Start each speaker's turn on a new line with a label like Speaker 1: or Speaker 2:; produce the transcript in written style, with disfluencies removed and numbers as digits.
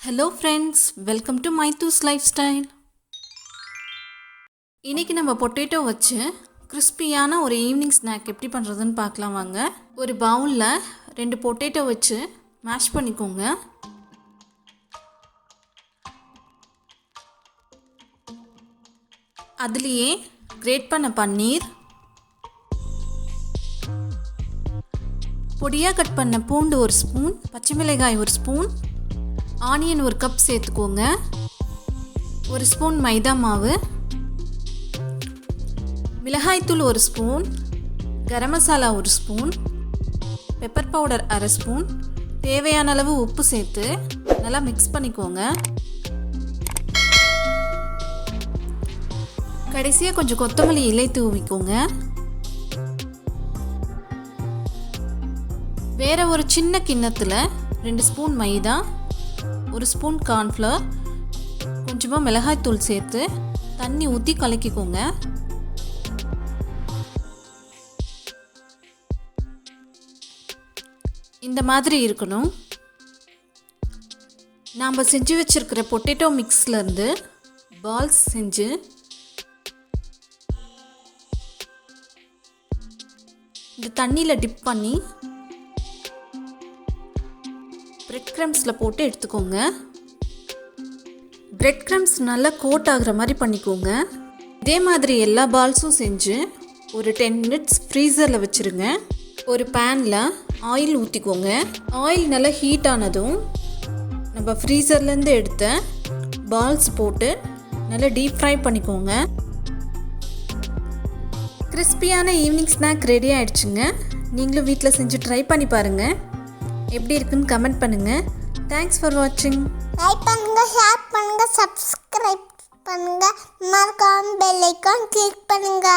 Speaker 1: Hello friends, welcome to Mythu's lifestyle. இன்னைக்கு நம்ம potato வச்சு கிறிஸ்பியான ஒரு ஈவினிங் ஸ்நாக் எப்படி பண்ணுறதுன்னு பார்க்கலாம் வாங்க. ஒரு பவுலில் 2 பொட்டேட்டோ வச்சு மேஷ் பண்ணிக்கோங்க. அதுலேயே கிரேட் பண்ண பன்னீர், பொடியாக கட் பண்ண பூண்டு 1 ஸ்பூன், பச்சை மிளகாய் 1 ஸ்பூன், ஆனியன் 1 கப் சேர்த்துக்கோங்க. 1 ஸ்பூன் மைதா மாவு, மிளகாய்த்தூள் 1 spoon, garam masala 1 spoon, pepper powder 1/2 spoon, தேவையான அளவு உப்பு சேர்த்து நல்லா மிக்ஸ் பண்ணிக்கோங்க. கடைசியாக கொஞ்சம் கொத்தமல்லி இலை தூவிக்கோங்க. வேற ஒரு சின்ன கிண்ணத்தில் 2 ஸ்பூன் மைதா, 1 ஸ்பூன் கார்ன்ஃப்ளவர், கொஞ்சமாக மிளகாய்த்தூள் சேர்த்து தண்ணி ஊற்றி கலக்கிக்கோங்க. இந்த மாதிரி இருக்கணும். நாம் செஞ்சு வச்சுருக்கிற பொட்டேட்டோ மிக்ஸ்லேருந்து பால்ஸ் செஞ்சு இந்த தண்ணியில் டிப் பண்ணி பிரெட் க்ரம்ஸில் போட்டு எடுத்துக்கோங்க. பிரெட் க்ரம்ஸ் நல்லா கோட் ஆகிற மாதிரி பண்ணிக்கோங்க. இதே மாதிரி எல்லா பால்ஸும் செஞ்சு ஒரு 10 மினிட்ஸ் ஃப்ரீசரில் வச்சுருங்க. ஒரு பேனில் ஆயில் ஊற்றிக்கோங்க. ஆயில் நல்லா ஹீட் ஆனதும் நம்ம ஃப்ரீசர்லேருந்து எடுத்த பால்ஸ் போட்டு நல்லா டீப் ஃப்ரை பண்ணிக்கோங்க. கிறிஸ்பியான ஈவினிங் ஸ்நாக் ரெடி ஆகிடுச்சுங்க. நீங்களும் வீட்டில் செஞ்சு ட்ரை பண்ணி பாருங்கள். எப்படி இருக்குன்னு கமெண்ட் பண்ணுங்கள். தேங்க்ஸ் ஃபார் வாட்சிங்.
Speaker 2: லைக் பண்ணுங்க, ஷேர் பண்ணுங்க, சப்ஸ்கிரைப் பண்ணுங்க, மறக்காம பெல் ஐகான் கிளிக் பண்ணுங்க.